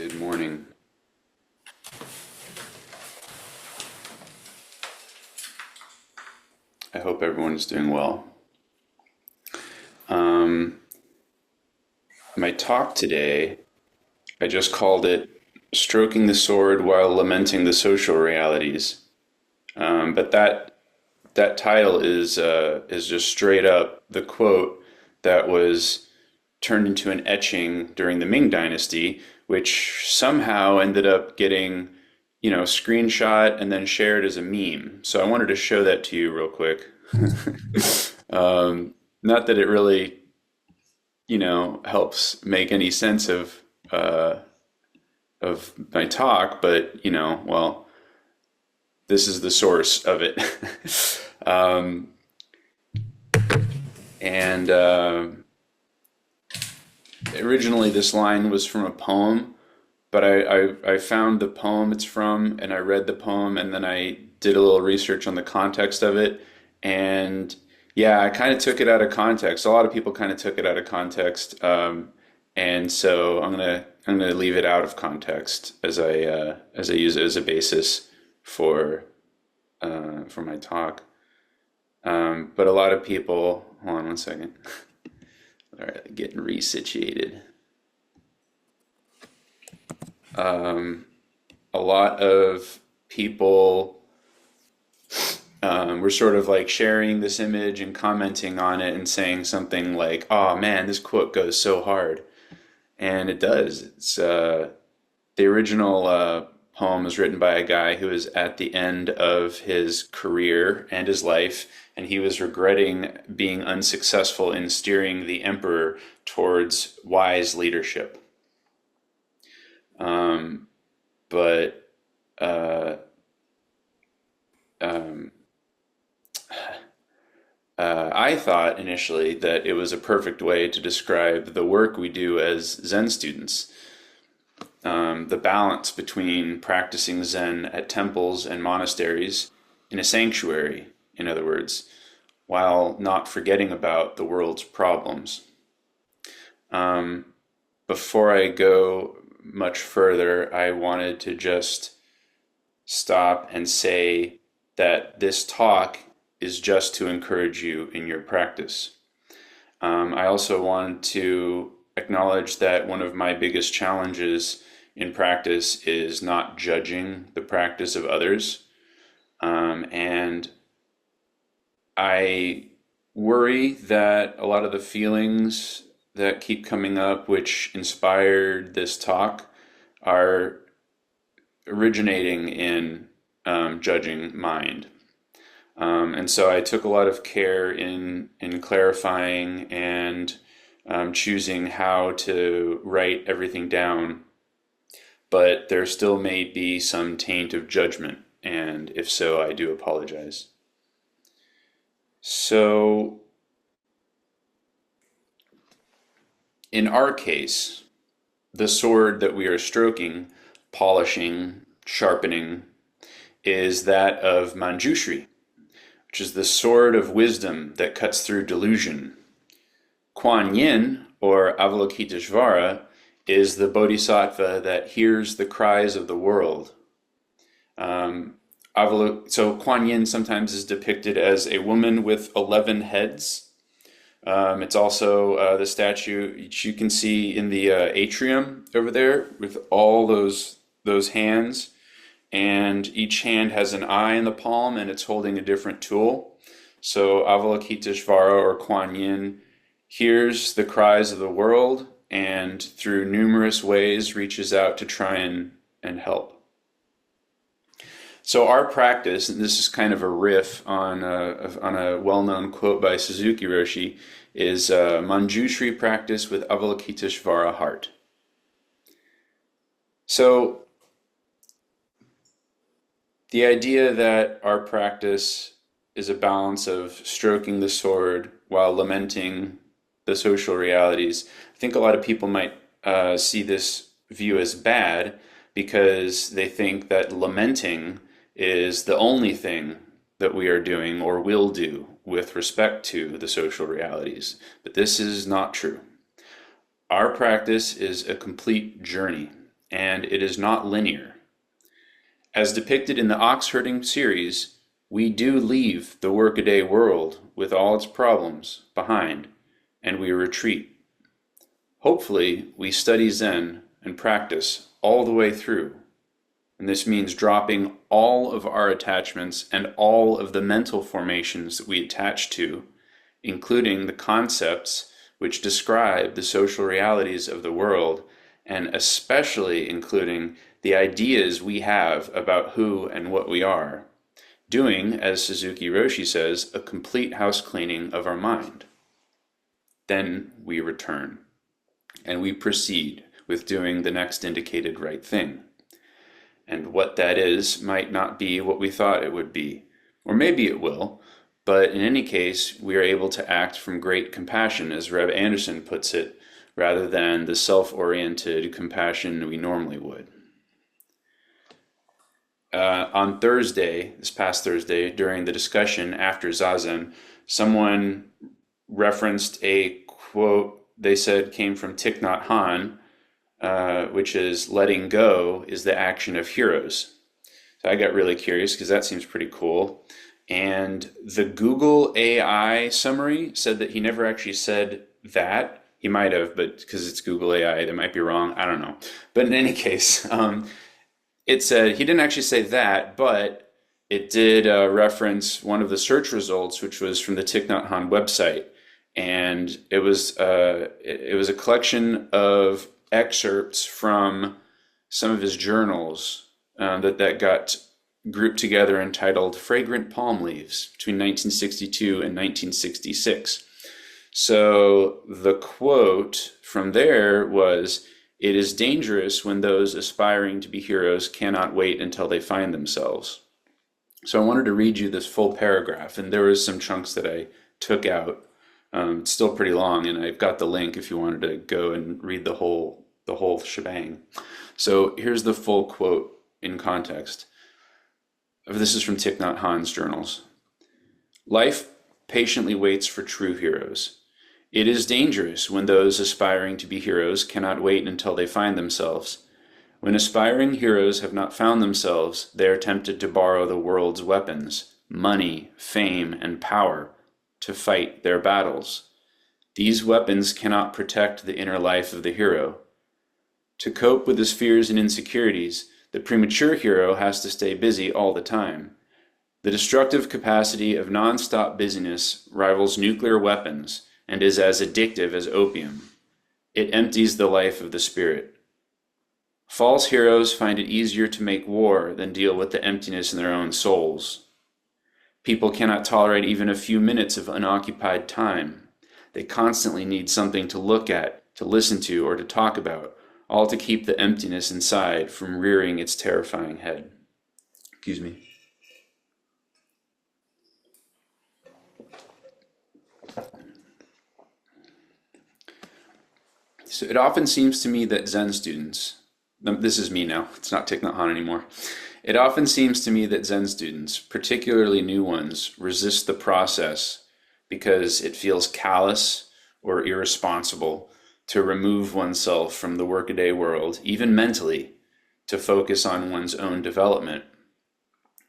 Good morning. I hope everyone is doing well. Um, my talk today, I just called it Stroking the Sword While Lamenting the Social Realities. But that title is just straight up the quote that was turned into an etching during the Ming Dynasty, which somehow ended up getting, screenshot and then shared as a meme. So I wanted to show that to you real quick. Not that it really, helps make any sense uh, of my talk, but well, this is the source of it. um, and Originally, this line was from a poem, but I found the poem it's from, and I read the poem, and then I did a little research on the context of it, and yeah, I kind of took it out of context. A lot of people kind of took it out of context, and so I'm gonna leave it out of context as I use it as a basis for for my talk. But a lot of people, hold on one second. All right, getting resituated. A lot of people were sort of like sharing this image and commenting on it and saying something like, "Oh man, this quote goes so hard," and it does. It's the original poem was written by a guy who was at the end of his career and his life, and he was regretting being unsuccessful in steering the emperor towards wise leadership. But uh, um, I thought initially that it was a perfect way to describe the work we do as Zen students. The balance between practicing Zen at temples and monasteries in a sanctuary, in other words, while not forgetting about the world's problems. Um, Before I go much further, I wanted to just stop and say that this talk is just to encourage you in your practice. I also want to acknowledge that one of my biggest challenges in practice is not judging the practice of others. And I worry that a lot of the feelings that keep coming up, which inspired this talk, are originating in judging mind. And so I took a lot of care in clarifying and choosing how to write everything down, but there still may be some taint of judgment, and if so, I do apologize. So, in our case, the sword that we are stroking, polishing, sharpening, is that of Manjushri, which is the sword of wisdom that cuts through delusion. Kuan Yin, or Avalokiteshvara, is the bodhisattva that hears the cries of the world. So Kuan Yin sometimes is depicted as a woman with 11 heads. It's also the statue which you can see in the atrium over there with all those hands, and each hand has an eye in the palm and it's holding a different tool. So Avalokiteshvara, or Kuan Yin, hears the cries of the world and through numerous ways reaches out to try and help. So our practice, and this is kind of a riff on a well-known quote by Suzuki Roshi, is Manjushri practice with Avalokiteshvara heart. So the idea that our practice is a balance of stroking the sword while lamenting the social realities, I think a lot of people might see this view as bad because they think that lamenting is the only thing that we are doing or will do with respect to the social realities. But this is not true. Our practice is a complete journey. and it is not linear. As depicted in the ox herding series, we do leave the workaday world with all its problems behind, and we retreat. Hopefully, we study Zen and practice all the way through. And this means dropping all of our attachments and all of the mental formations that we attach to, including the concepts which describe the social realities of the world, and especially including the ideas we have about who and what we are, doing, as Suzuki Roshi says, a complete house cleaning of our mind. Then we return, and we proceed with doing the next indicated right thing. And what that is might not be what we thought it would be, or maybe it will, but in any case, we are able to act from great compassion, as Reb Anderson puts it, rather than the self-oriented compassion we normally would. On Thursday, this past Thursday, during the discussion after Zazen, someone referenced a quote they said came from Thich Nhat Hanh, which is, letting go is the action of heroes. So I got really curious because that seems pretty cool. And the Google AI summary said that he never actually said that. He might have, but because it's Google AI, they might be wrong. I don't know. But in any case, it said, he didn't actually say that, but it did reference one of the search results, which was from the Thich Nhat Hanh website. And it was a collection of excerpts from some of his journals that got grouped together entitled Fragrant Palm Leaves between 1962 and 1966. So the quote from there was, "It is dangerous when those aspiring to be heroes cannot wait until they find themselves." So I wanted to read you this full paragraph, and there was some chunks that I took out. It's still pretty long, and I've got the link if you wanted to go and read the whole shebang. So here's the full quote in context. This is from Thich Nhat Hanh's journals. "Life patiently waits for true heroes. It is dangerous when those aspiring to be heroes cannot wait until they find themselves. When aspiring heroes have not found themselves, they are tempted to borrow the world's weapons, money, fame, and power, to fight their battles. These weapons cannot protect the inner life of the hero. To cope with his fears and insecurities, the premature hero has to stay busy all the time. The destructive capacity of non-stop busyness rivals nuclear weapons and is as addictive as opium. It empties the life of the spirit. False heroes find it easier to make war than deal with the emptiness in their own souls. People cannot tolerate even a few minutes of unoccupied time. They constantly need something to look at, to listen to, or to talk about, all to keep the emptiness inside from rearing its terrifying head." Excuse me. So it often seems to me that Zen students, this is me now, it's not Thich Nhat Hanh anymore. It often seems to me that Zen students, particularly new ones, resist the process because it feels callous or irresponsible to remove oneself from the workaday world, even mentally, to focus on one's own development.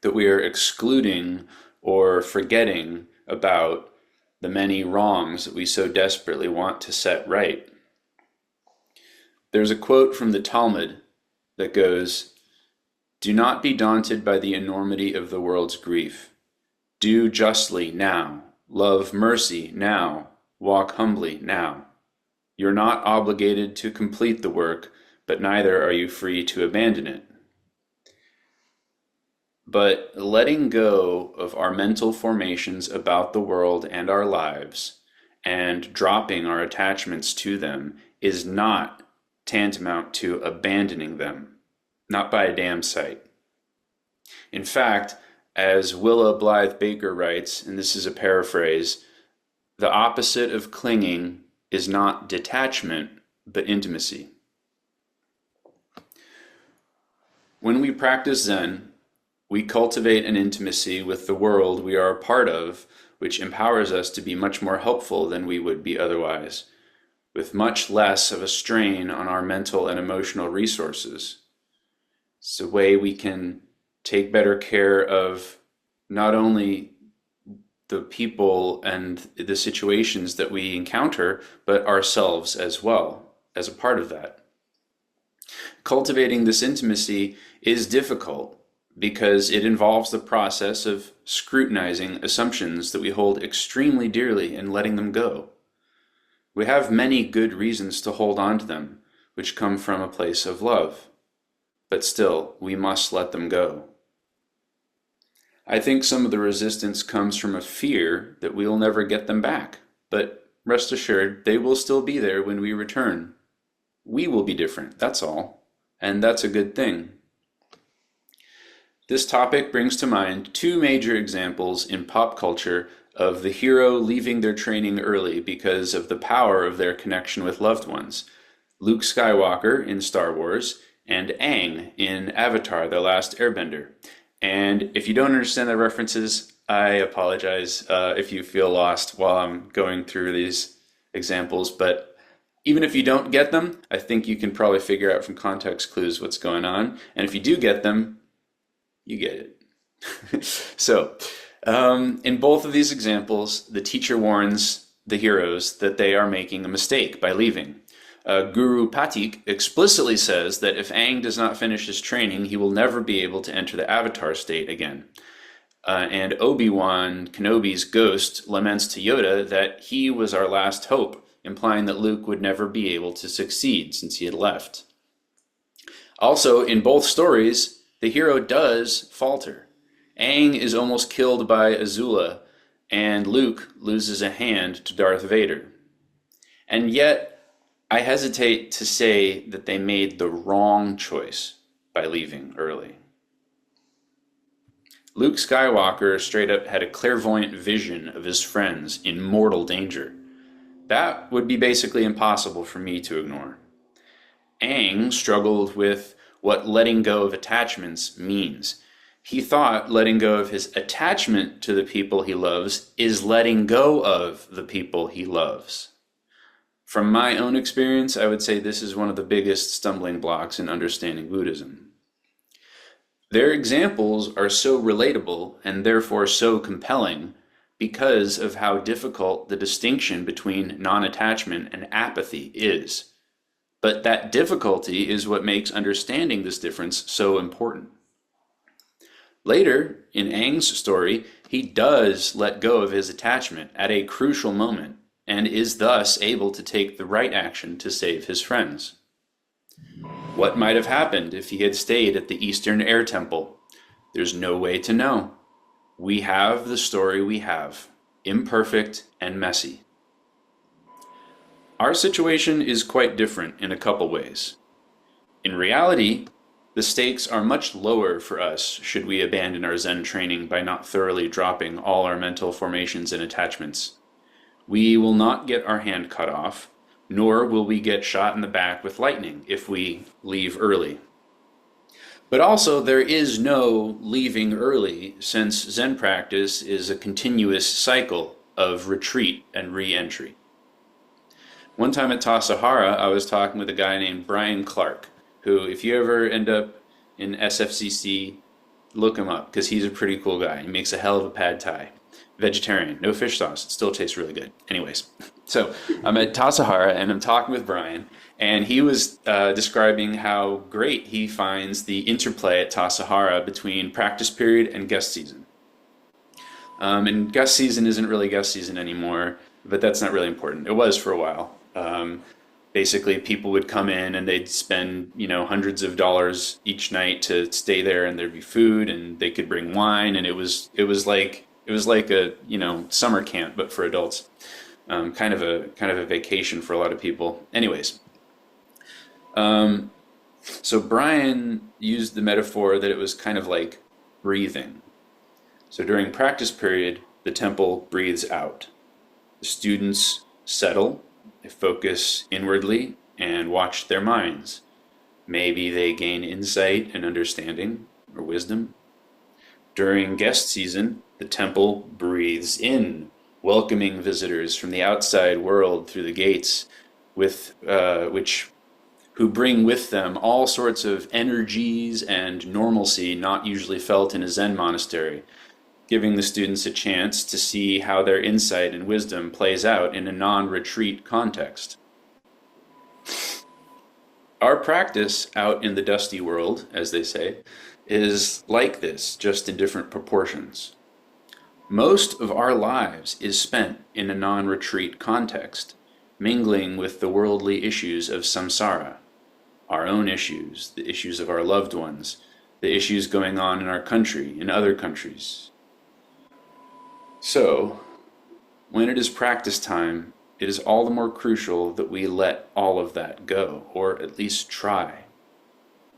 That we are excluding or forgetting about the many wrongs that we so desperately want to set right. There's a quote from the Talmud that goes, "Do not be daunted by the enormity of the world's grief. Do justly now. Love mercy now. Walk humbly now. You're not obligated to complete the work, but neither are you free to abandon it." But letting go of our mental formations about the world and our lives, and dropping our attachments to them, is not tantamount to abandoning them. Not by a damn sight. In fact, as Willa Blythe Baker writes, and this is a paraphrase, the opposite of clinging is not detachment, but intimacy. When we practice Zen, we cultivate an intimacy with the world we are a part of, which empowers us to be much more helpful than we would be otherwise, with much less of a strain on our mental and emotional resources. It's a way we can take better care of not only the people and the situations that we encounter, but ourselves as well, as a part of that. Cultivating this intimacy is difficult because it involves the process of scrutinizing assumptions that we hold extremely dearly and letting them go. We have many good reasons to hold on to them, which come from a place of love, but still, we must let them go. I think some of the resistance comes from a fear that we'll never get them back, but rest assured, they will still be there when we return. We will be different, that's all, and that's a good thing. This topic brings to mind two major examples in pop culture of the hero leaving their training early because of the power of their connection with loved ones. Luke Skywalker in Star Wars and Aang in Avatar: The Last Airbender. And if you don't understand the references, I apologize if you feel lost while I'm going through these examples, but even if you don't get them, I think you can probably figure out from context clues what's going on. And if you do get them, you get it. So, in both of these examples, the teacher warns the heroes that they are making a mistake by leaving. Guru Patik explicitly says that if Aang does not finish his training, he will never be able to enter the Avatar state again. And Obi-Wan Kenobi's ghost laments to Yoda that he was our last hope, implying that Luke would never be able to succeed since he had left. Also, in both stories, the hero does falter. Aang is almost killed by Azula, and Luke loses a hand to Darth Vader. And yet, I hesitate to say that they made the wrong choice by leaving early. Luke Skywalker straight up had a clairvoyant vision of his friends in mortal danger. That would be basically impossible for me to ignore. Aang struggled with what letting go of attachments means. He thought letting go of his attachment to the people he loves is letting go of the people he loves. From my own experience, I would say this is one of the biggest stumbling blocks in understanding Buddhism. Their examples are so relatable and therefore so compelling because of how difficult the distinction between non-attachment and apathy is. But that difficulty is what makes understanding this difference so important. Later, in Aang's story, he does let go of his attachment at a crucial moment, and is thus able to take the right action to save his friends. What might have happened if he had stayed at the Eastern Air Temple? There's no way to know. We have the story we have, imperfect and messy. Our situation is quite different in a couple ways. In reality, the stakes are much lower for us should we abandon our Zen training by not thoroughly dropping all our mental formations and attachments. We will not get our hand cut off, nor will we get shot in the back with lightning if we leave early. But also, there is no leaving early, since Zen practice is a continuous cycle of retreat and re-entry. One time at Tassajara, I was talking with a guy named Brian Clark, who, if you ever end up in SFCC, look him up, because he's a pretty cool guy. He makes a hell of a pad thai. Vegetarian, no fish sauce. It still tastes really good. Anyways, so I'm at Tassajara and I'm talking with Brian, and he was describing how great he finds the interplay at Tassajara between practice period and guest season. And guest season isn't really guest season anymore, but that's not really important. It was for a while. Basically, people would come in and they'd spend, hundreds of dollars each night to stay there, and there'd be food, and they could bring wine, and it was like a summer camp but for adults, kind of a vacation for a lot of people. Anyways, so Brian used the metaphor that it was kind of like breathing. So during practice period, the temple breathes out. The students settle, they focus inwardly and watch their minds. Maybe they gain insight and understanding or wisdom. During guest season, the temple breathes in, welcoming visitors from the outside world through the gates, who bring with them all sorts of energies and normalcy not usually felt in a Zen monastery, giving the students a chance to see how their insight and wisdom plays out in a non-retreat context. Our practice out in the dusty world, as they say, is like this, just in different proportions. Most of our lives is spent in a non-retreat context, mingling with the worldly issues of samsara, our own issues, the issues of our loved ones, the issues going on in our country, in other countries. So, when it is practice time, it is all the more crucial that we let all of that go, or at least try.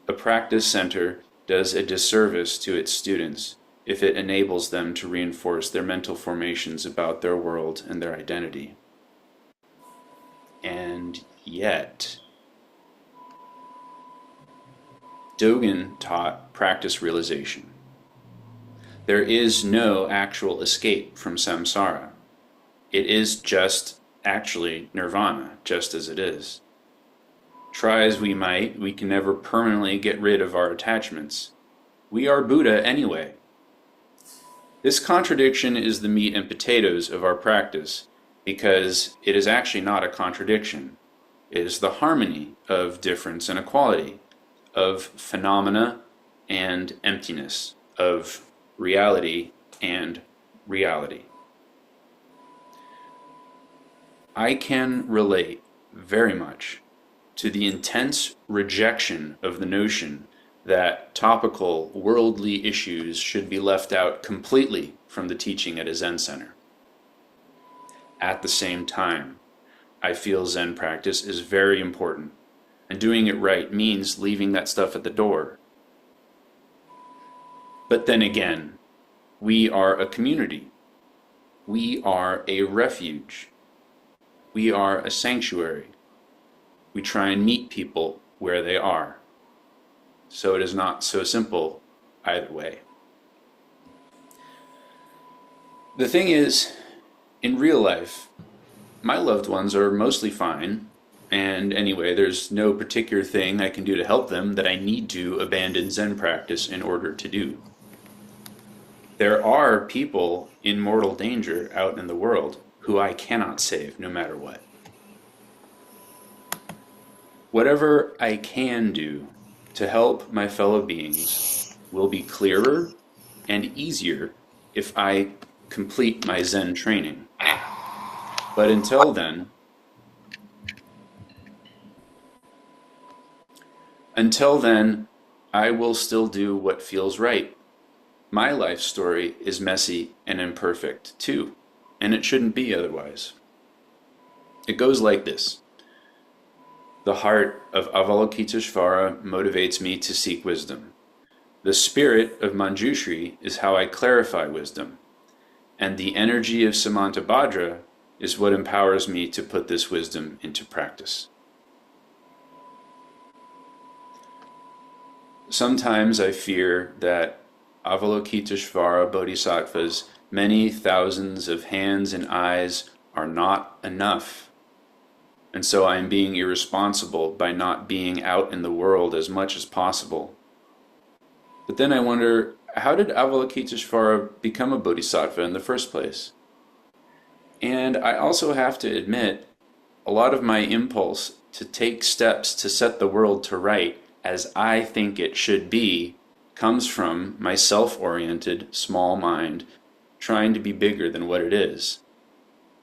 A practice center does a disservice to its students if it enables them to reinforce their mental formations about their world and their identity. And yet, Dogen taught practice realization. There is no actual escape from samsara. It is just actually nirvana, just as it is. Try as we might, we can never permanently get rid of our attachments. We are Buddha anyway. This contradiction is the meat and potatoes of our practice, because it is actually not a contradiction. It is the harmony of difference and equality, of phenomena and emptiness, of reality and reality. I can relate very much to the intense rejection of the notion that topical worldly issues should be left out completely from the teaching at a Zen center. At the same time, I feel Zen practice is very important, and doing it right means leaving that stuff at the door. But then again, we are a community. We are a refuge. We are a sanctuary. We try and meet people where they are. So it is not so simple either way. The thing is, in real life, my loved ones are mostly fine, and anyway, there's no particular thing I can do to help them that I need to abandon Zen practice in order to do. There are people in mortal danger out in the world who I cannot save no matter what. Whatever I can do to help my fellow beings will be clearer and easier if I complete my Zen training. But until then, I will still do what feels right. My life story is messy and imperfect too, and it shouldn't be otherwise. It goes like this. The heart of Avalokiteshvara motivates me to seek wisdom. The spirit of Manjushri is how I clarify wisdom, and the energy of Samantabhadra is what empowers me to put this wisdom into practice. Sometimes I fear that Avalokiteshvara Bodhisattva's many thousands of hands and eyes are not enough, and so I am being irresponsible by not being out in the world as much as possible. But then I wonder, how did Avalokiteshvara become a bodhisattva in the first place? And I also have to admit, a lot of my impulse to take steps to set the world to right as I think it should be comes from my self-oriented, small mind trying to be bigger than what it is.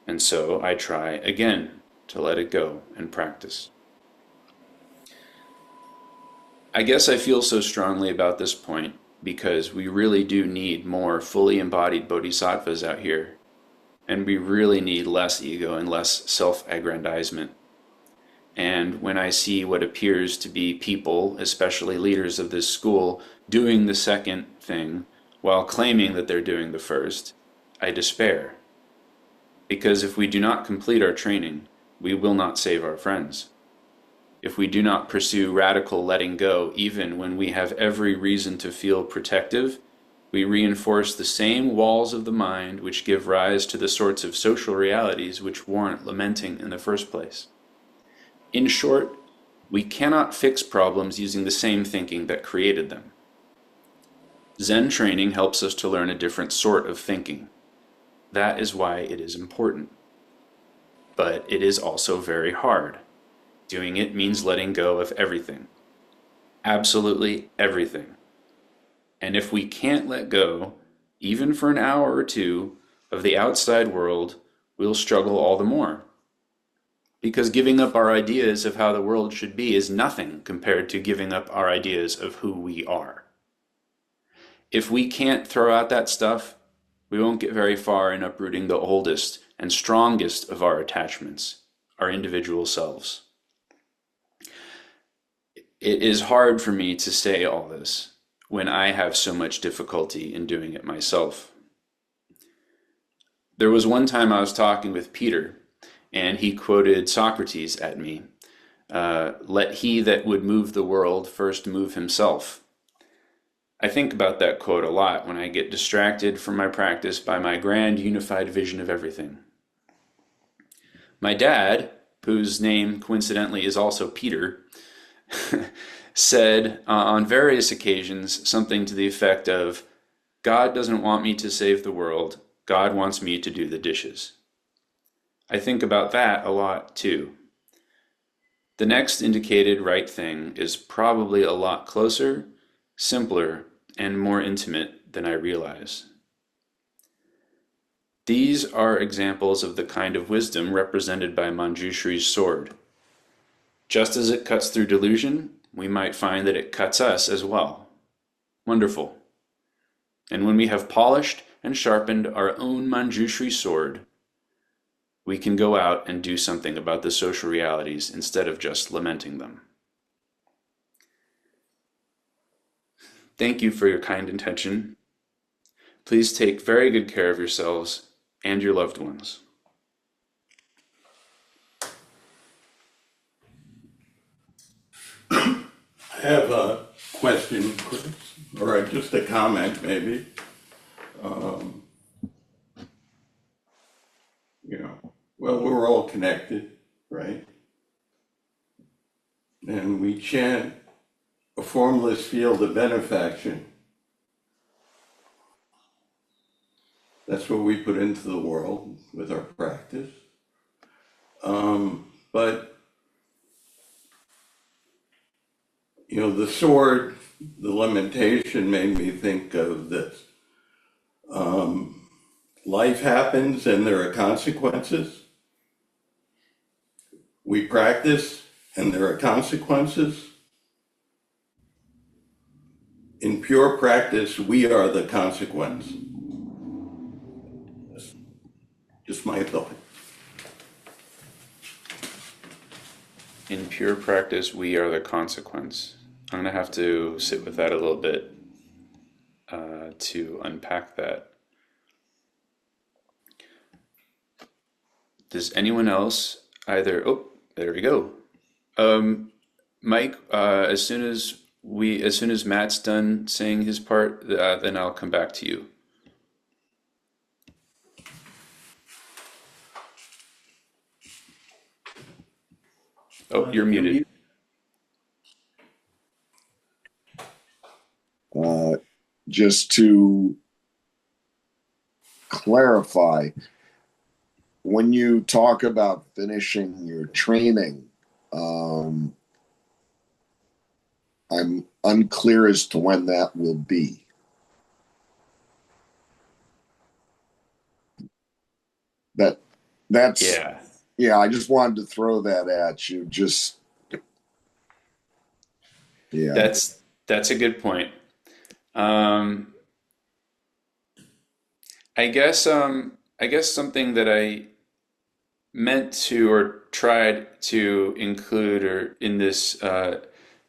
And so I try again to let it go and practice. I guess I feel so strongly about this point because we really do need more fully embodied bodhisattvas out here. And we really need less ego and less self-aggrandizement. And when I see what appears to be people, especially leaders of this school, doing the second thing while claiming that they're doing the first, I despair. Because if we do not complete our training, we will not save our friends. If we do not pursue radical letting go, even when we have every reason to feel protective, we reinforce the same walls of the mind which give rise to the sorts of social realities which warrant lamenting in the first place. In short, we cannot fix problems using the same thinking that created them. Zen training helps us to learn a different sort of thinking. That is why it is important. But it is also very hard. Doing it means letting go of everything. Absolutely everything. And if we can't let go, even for an hour or two, of the outside world, we'll struggle all the more. Because giving up our ideas of how the world should be is nothing compared to giving up our ideas of who we are. If we can't throw out that stuff, we won't get very far in uprooting the oldest and strongest of our attachments, our individual selves. It is hard for me to say all this when I have so much difficulty in doing it myself. There was one time I was talking with Peter, and he quoted Socrates at me. Let he that would move the world first move himself. I think about that quote a lot when I get distracted from my practice by my grand unified vision of everything. My dad, whose name coincidentally is also Peter, said on various occasions something to the effect of, God doesn't want me to save the world, God wants me to do the dishes. I think about that a lot too. The next indicated right thing is probably a lot closer, simpler, and more intimate than I realize. These are examples of the kind of wisdom represented by Manjushri's sword. Just as it cuts through delusion, we might find that it cuts us as well. Wonderful. And when we have polished and sharpened our own Manjushri sword, we can go out and do something about the social realities instead of just lamenting them. Thank you for your kind intention. Please take very good care of yourselves and your loved ones. I have a question, Chris, or just a comment maybe. Well, we're all connected, right? And we chant a formless field of benefaction. That's what we put into the world with our practice. But the sword, the lamentation made me think of this. Life happens and there are consequences. We practice and there are consequences. In pure practice, we are the consequence. Just my thought. In pure practice, we are the consequence. I'm going to have to sit with that a little bit to unpack that. Does anyone else either... Oh, there we go. Mike, as soon as Matt's done saying his part, then I'll come back to you. Oh, you're muted. Just to clarify, when you talk about finishing your training, I'm unclear as to when that will be. That's yeah, I just wanted to throw that at you. That's a good point. I guess something that I meant to or tried to include or in this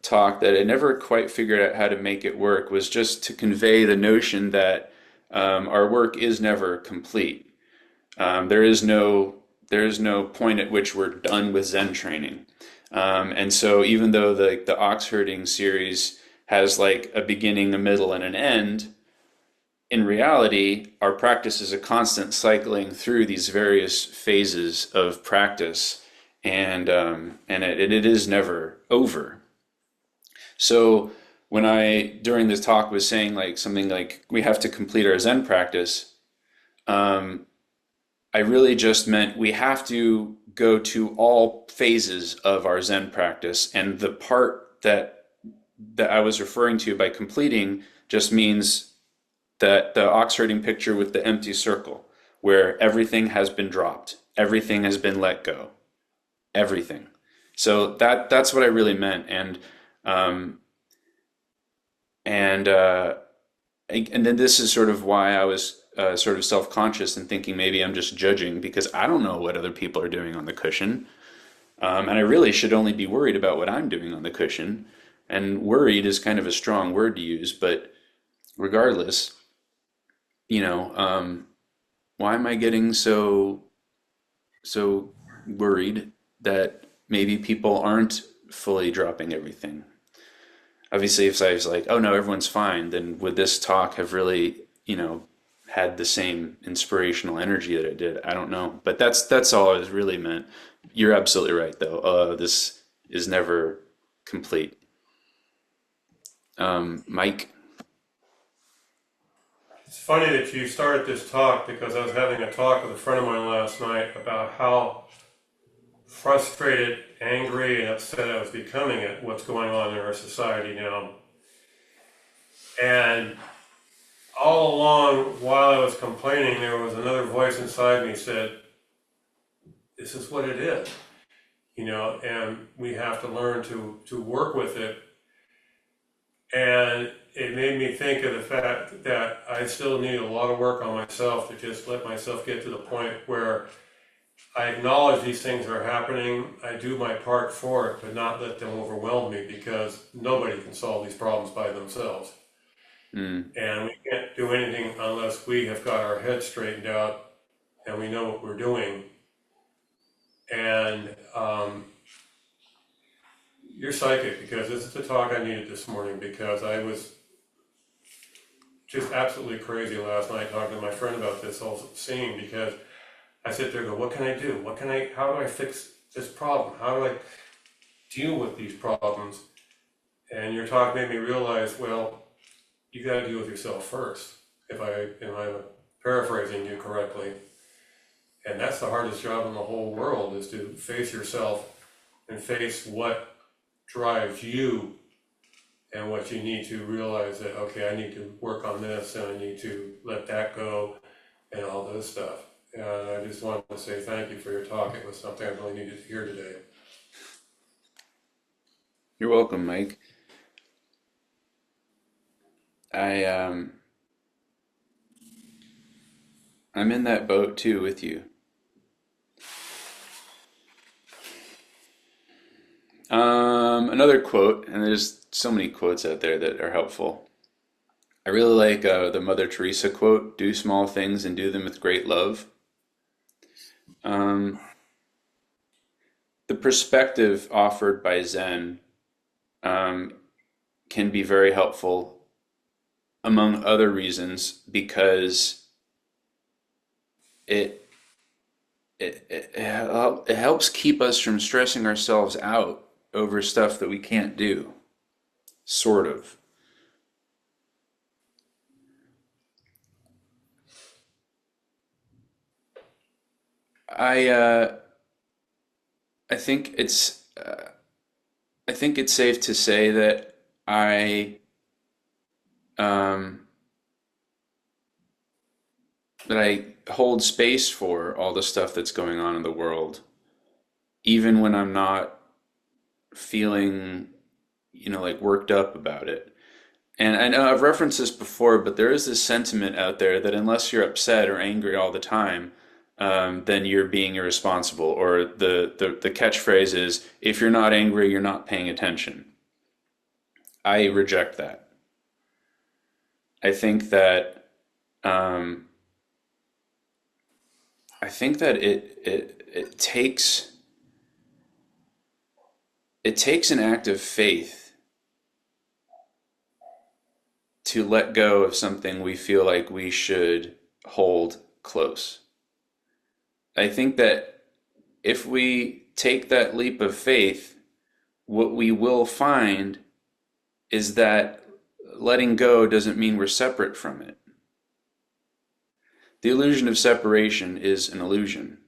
talk that I never quite figured out how to make it work was just to convey the notion that our work is never complete. There is no point at which we're done with Zen training. And so even though the ox herding series has like a beginning, a middle, and an end, in reality, our practice is a constant cycling through these various phases of practice. and it is never over. So when I during this talk was saying like something like we have to complete our Zen practice, um, I really just meant we have to go to all phases of our Zen practice, and the part that I was referring to by completing just means that the ox herding picture with the empty circle, where everything has been dropped, everything has been let go, everything. So that's what I really meant, um, and and then this is sort of why I was sort of self-conscious and thinking maybe I'm just judging because I don't know what other people are doing on the cushion, and I really should only be worried about what I'm doing on the cushion. And worried is kind of a strong word to use, but regardless, you know, why am I getting so worried that maybe people aren't fully dropping everything? Obviously, if I was like, oh no, everyone's fine, then would this talk have really, had the same inspirational energy that it did? I don't know. But that's all I was really meant. You're absolutely right, though. This is never complete. Mike? It's funny that you started this talk because I was having a talk with a friend of mine last night about how frustrated, angry, and upset I was becoming at what's going on in our society now. And all along, while I was complaining, there was another voice inside me said, this is what it is, and we have to learn to work with it. And it made me think of the fact that I still need a lot of work on myself to just let myself get to the point where I acknowledge these things are happening, I do my part for it, but not let them overwhelm me because nobody can solve these problems by themselves. Mm. And we can't do anything unless we have got our heads straightened out and we know what we're doing. And you're psychic because this is the talk I needed this morning because I was just absolutely crazy last night talking to my friend about this whole scene because I sit there and go, what can I do? How do I fix this problem? How do I deal with these problems? And your talk made me realize, well, you got to deal with yourself first, if I'm paraphrasing you correctly. And that's the hardest job in the whole world is to face yourself and face what drives you and what you need to realize that, okay, I need to work on this and I need to let that go and all this stuff. And I just wanted to say thank you for your talk. It was something I really needed to hear today. You're welcome, Mike. I'm in that boat too with you. Another quote, and there's so many quotes out there that are helpful. I really like the Mother Teresa quote, do small things and do them with great love. Um, the perspective offered by Zen um, can be very helpful, among other reasons, because it it helps keep us from stressing ourselves out over stuff that we can't do, sort of. I uh, I think it's safe to say that I um, that I hold space for all the stuff that's going on in the world, even when I'm not feeling, like worked up about it. And I know I've referenced this before, but there is this sentiment out there that unless you're upset or angry all the time, then you're being irresponsible. Or the catchphrase is, if you're not angry, you're not paying attention. I reject that. I think that um, it takes an act of faith to let go of something we feel like we should hold close. I think that if we take that leap of faith, what we will find is that letting go doesn't mean we're separate from it. The illusion of separation is an illusion.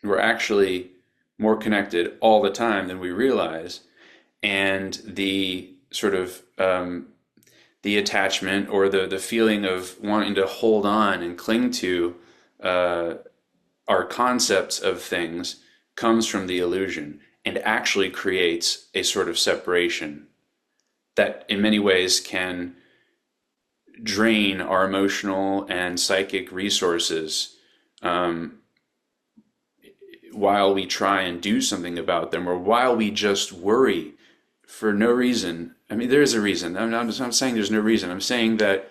We're actually more connected all the time than we realize, and the sort of the attachment or the feeling of wanting to hold on and cling to our concepts of things comes from the illusion and actually creates a sort of separation that in many ways can drain our emotional and psychic resources while we try and do something about them, or while we just worry for no reason. I mean, there is a reason. I'm not saying there's no reason. I'm saying that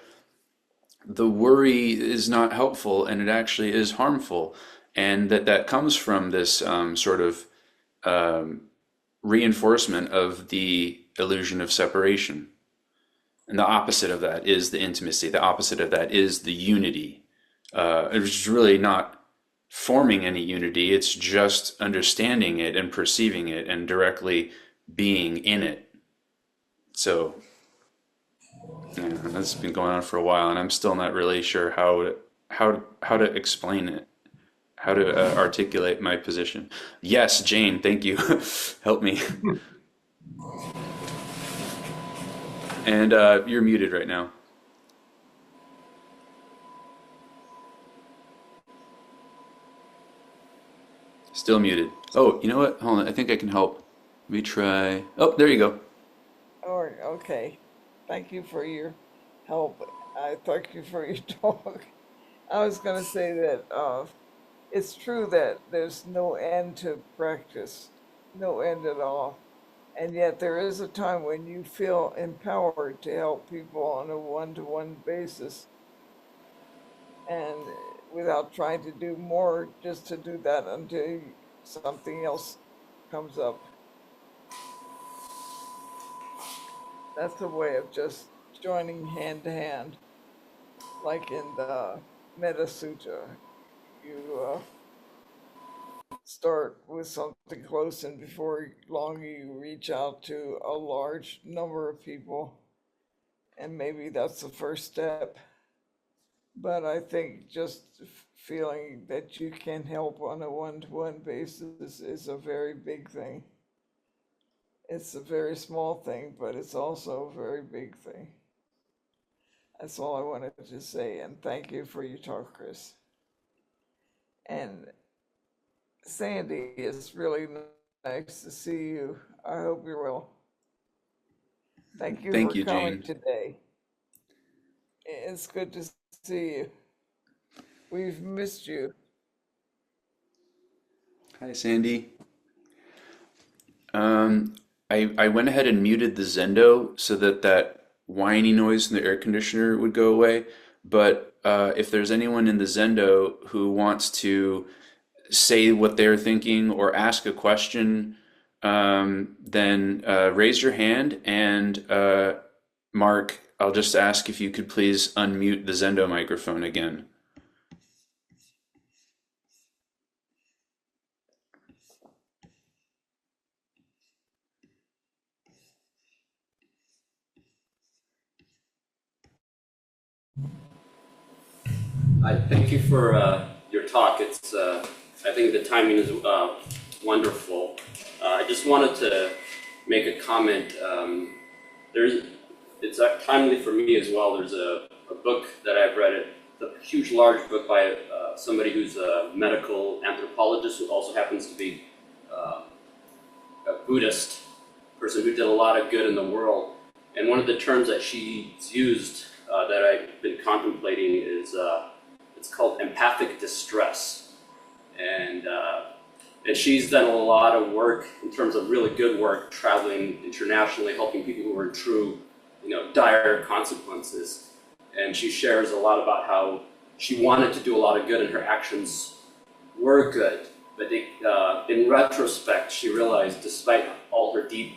the worry is not helpful and it actually is harmful, and that comes from this sort of reinforcement of the illusion of separation. And the opposite of that is the intimacy. The opposite of that is the unity. It's really not forming any unity. It's just understanding it and perceiving it and directly being in it. So, yeah, that's been going on for a while, and I'm still not really sure how to explain it, how to articulate my position. Yes, Jane, thank you. Help me. And you're muted right now. Still muted. Oh, you know what? Hold on. I think I can help. Let me try. Oh, there you go. Or, okay. Thank you for your help. I thank you for your talk. I was going to say that it's true that there's no end to practice, no end at all. And yet there is a time when you feel empowered to help people on a one-to-one basis and without trying to do more, just to do that until something else comes up. That's a way of just joining hand to hand, like in the Metta Sutta. You start with something close, and before long, you reach out to a large number of people, and maybe that's the first step. But I think just feeling that you can help on a one-to-one basis is a very big thing. It's a very small thing, but it's also a very big thing. That's all I wanted to say, and thank you for your talk, Chris. And Sandy, it's really nice to see you. I hope you're well. Thank you Thank for you, coming Jane. today. It's good to see you. We've missed you. Hi, Sandy. I went ahead and muted the Zendo so that whiny noise from the air conditioner would go away. But if there's anyone in the Zendo who wants to say what they're thinking or ask a question, then raise your hand. And Mark, I'll just ask if you could please unmute the Zendo microphone again. I thank you for your talk. It's I think the timing is wonderful. I just wanted to make a comment. It's timely for me as well. There's a book that I've read. It's a huge, large book by somebody who's a medical anthropologist who also happens to be a Buddhist person who did a lot of good in the world. And one of the terms that she's used that I've been contemplating is it's called empathic distress, and she's done a lot of work in terms of really good work, traveling internationally, helping people who are in true, dire consequences. And she shares a lot about how she wanted to do a lot of good, and her actions were good. But in retrospect, she realized, despite all her deep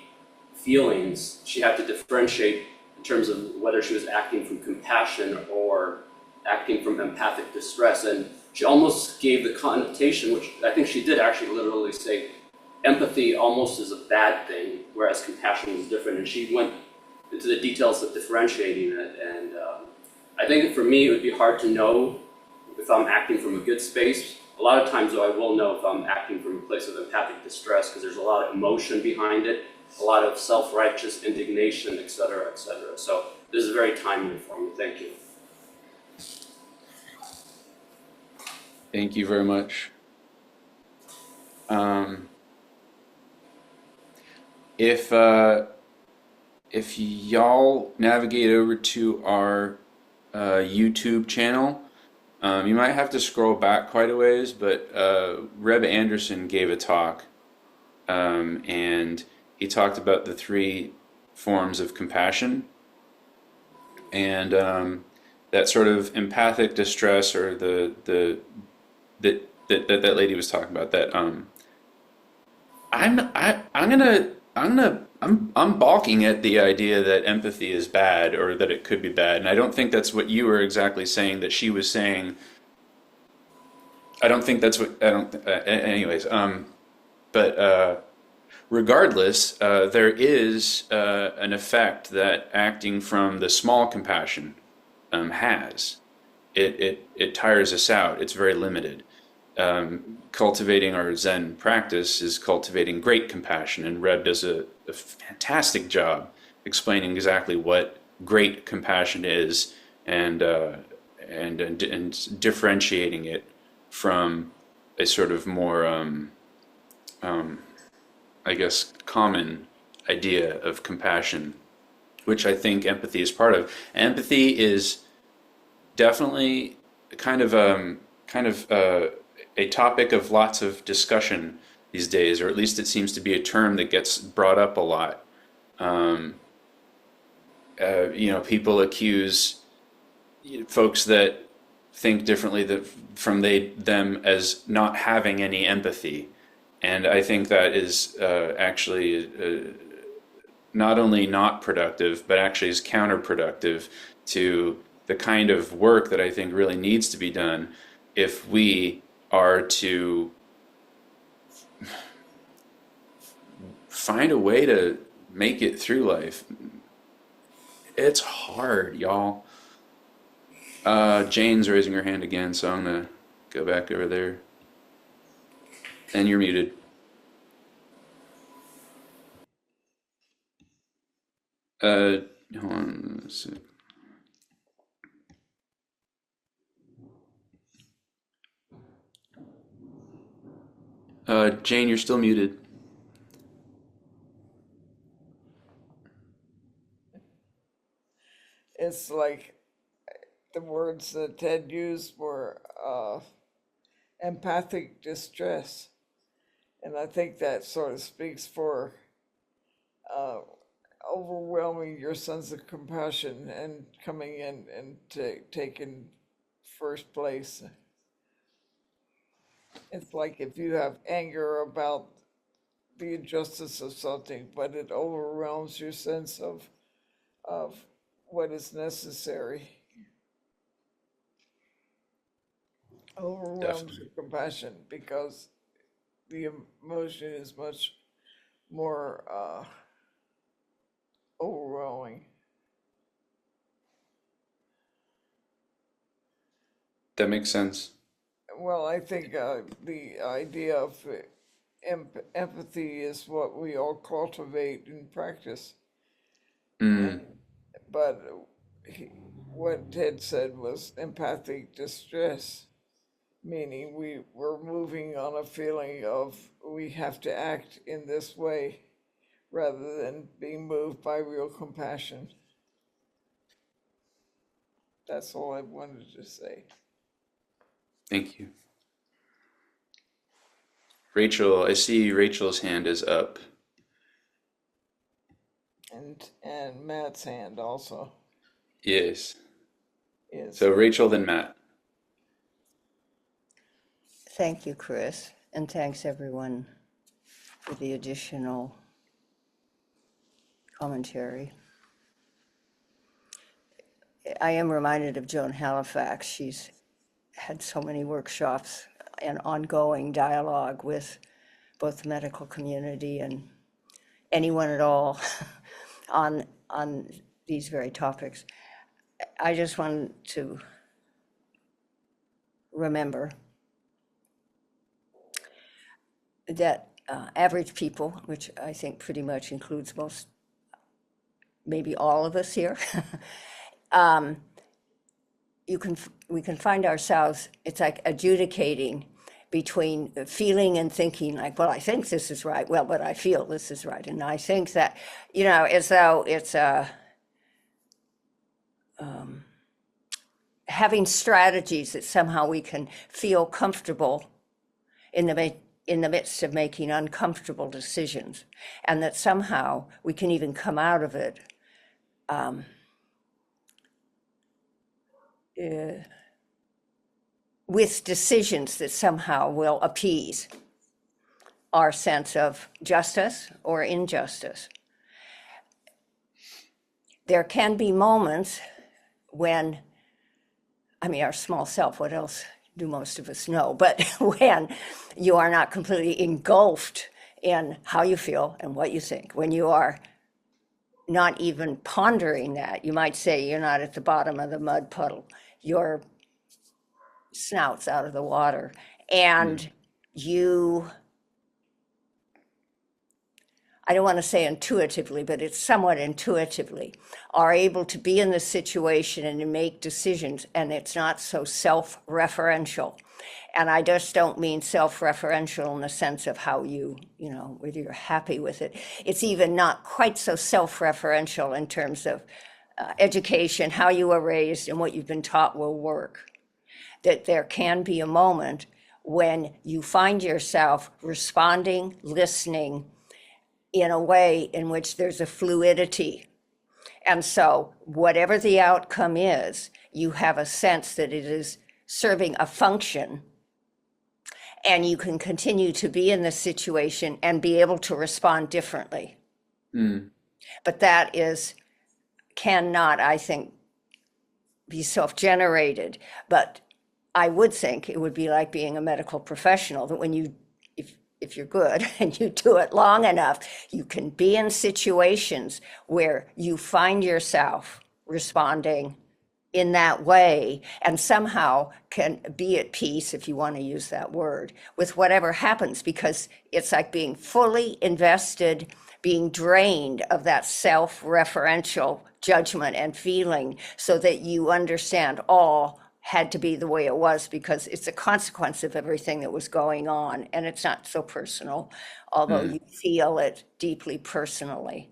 feelings, she had to differentiate in terms of whether she was acting from compassion or acting from empathic distress. And she almost gave the connotation, which I think she did actually literally say, empathy almost is a bad thing, whereas compassion is different. And she went into the details of differentiating it. And I think for me, it would be hard to know if I'm acting from a good space. A lot of times, though, I will know if I'm acting from a place of empathic distress, because there's a lot of emotion behind it, a lot of self-righteous indignation, et cetera, et cetera. So this is very timely for me. Thank you. Thank you very much. If y'all navigate over to our YouTube channel, you might have to scroll back quite a ways, but Reb Anderson gave a talk, and he talked about the 3 forms of compassion, and that sort of empathic distress, or that lady was talking about. That I'm balking at the idea that empathy is bad, or that it could be bad, and I don't think that's what you were exactly saying that she was saying. I don't think that's what I don't. Anyways, but regardless, there is an effect that acting from the small compassion has. It tires us out. It's very limited. Cultivating our Zen practice is cultivating great compassion, and Reb does a fantastic job explaining exactly what great compassion is, and differentiating it from a sort of more, I guess, common idea of compassion, which I think empathy is part of. Empathy is definitely kind of a topic of lots of discussion these days, or at least it seems to be a term that gets brought up a lot. People accuse folks that think differently from them as not having any empathy, and I think that is actually not only not productive, but actually is counterproductive to the kind of work that I think really needs to be done if we are to find a way to make it through life. It's hard, y'all. Jane's raising her hand again, so I'm gonna go back over there. And you're muted. Hold on a sec. Jane, you're still muted. It's like the words that Ted used were empathic distress. And I think that sort of speaks for overwhelming your sense of compassion and coming in and taking first place. It's like if you have anger about the injustice of something, but it overwhelms your sense of what is necessary. Overwhelms Definitely. your compassion because the emotion is much more overwhelming. That makes sense. Well, I think the idea of empathy is what we all cultivate in practice. But what Ted said was empathic distress, meaning we're moving on a feeling of we have to act in this way rather than being moved by real compassion. That's all I wanted to say. Thank you. Rachel, I see Rachel's hand is up. And Matt's hand also Yes. is. So Rachel, then Matt. Thank you, Chris, and thanks everyone for the additional commentary. I am reminded of Joan Halifax. She's had so many workshops and ongoing dialogue with both the medical community and anyone at all on these very topics. I just want to remember that average people, which I think pretty much includes most, maybe all of us here, we can find ourselves, it's like adjudicating between feeling and thinking, like, well, I think this is right, well, but I feel this is right, and I think that, as though it's having strategies that somehow we can feel comfortable in the midst of making uncomfortable decisions, and that somehow we can even come out of it with decisions that somehow will appease our sense of justice or injustice. There can be moments when, our small self, what else do most of us know? But when you are not completely engulfed in how you feel and what you think, when you are not even pondering that, you might say you're not at the bottom of the mud puddle, your snout's out of the water, and you, I don't want to say intuitively, but it's somewhat intuitively, are able to be in the situation and to make decisions, and it's not so self-referential. And I just don't mean self-referential in the sense of how you, whether you're happy with it. It's even not quite so self-referential in terms of education, how you were raised, and what you've been taught will work. That there can be a moment when you find yourself responding, listening, in a way in which there's a fluidity. And so whatever the outcome is, you have a sense that it is serving a function, and you can continue to be in the situation and be able to respond differently. But that cannot, I think, be self-generated. But I would think it would be like being a medical professional, that when you, if you're good and you do it long enough, you can be in situations where you find yourself responding in that way, and somehow can be at peace, if you want to use that word, with whatever happens, because it's like being fully invested, being drained of that self-referential judgment and feeling, so that you understand all had to be the way it was because it's a consequence of everything that was going on, and it's not so personal, although you feel it deeply personally.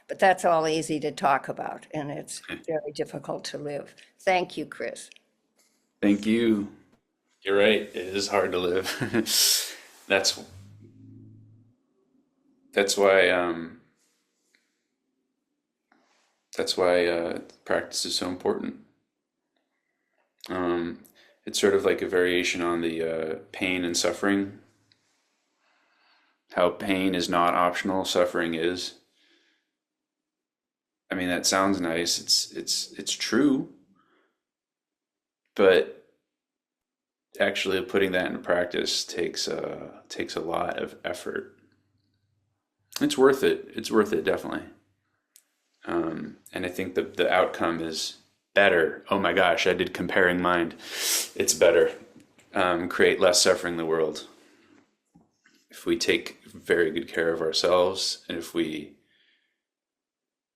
But that's all easy to talk about, and it's very difficult to live. Thank you, Chris. Thank you. You're right. It is hard to live. That's why practice is so important. It's sort of like a variation on the pain and suffering. How pain is not optional, suffering is. I mean, that sounds nice. It's true, but actually putting that into practice takes a lot of effort. It's worth it. It's worth it, definitely. And I think the outcome is better. Oh my gosh, I did comparing mind. It's better. Create less suffering in the world. If we take very good care of ourselves, and if we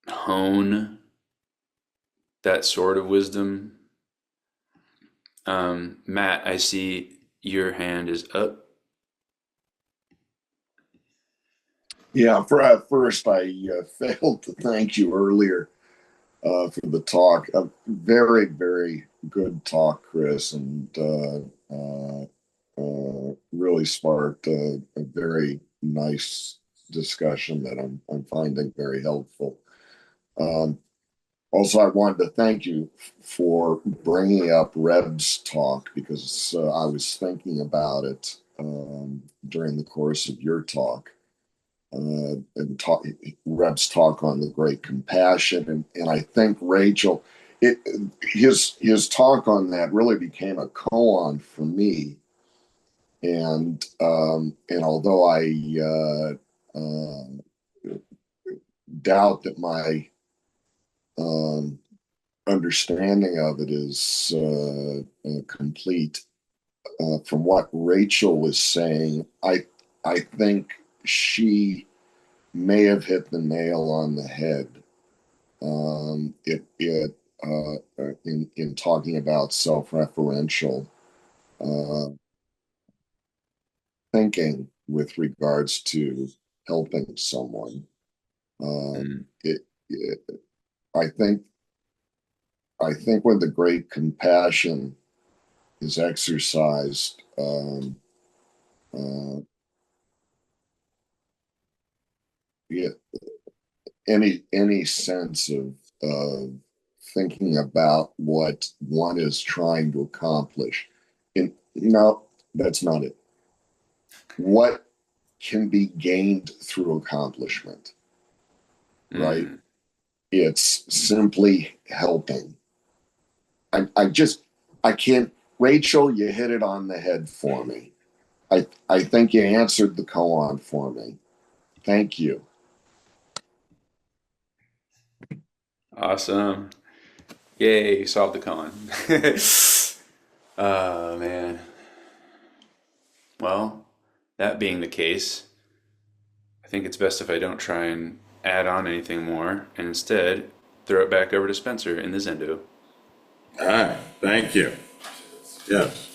hone that sort of wisdom. Matt, I see your hand is up. Yeah, first, I failed to thank you earlier for the talk. A very, very good talk, Chris, and really sparked a very nice discussion that I'm finding very helpful. Also, I wanted to thank you for bringing up Reb's talk, because I was thinking about it during the course of your talk. Reb's talk on the great compassion. And I think, Rachel, it, his talk on that really became a koan for me, and although I doubt that my um, understanding of it is complete, from what Rachel was saying, I think she may have hit the nail on the head. In talking about self-referential uh, thinking with regards to helping someone. Mm, It I think when the great compassion is exercised, uh, yeah, any sense of thinking about what one is trying to accomplish. No, that's not it. What can be gained through accomplishment, right? mm. It's simply helping. I just, I can't. Rachel, you hit it on the head for me. I think you answered the koan for me. Thank you. Awesome. Yay, you solved the con. Oh, man. Well, that being the case, I think it's best if I don't try and add on anything more and instead throw it back over to Spencer in the Zendo. All right, thank you. Yes.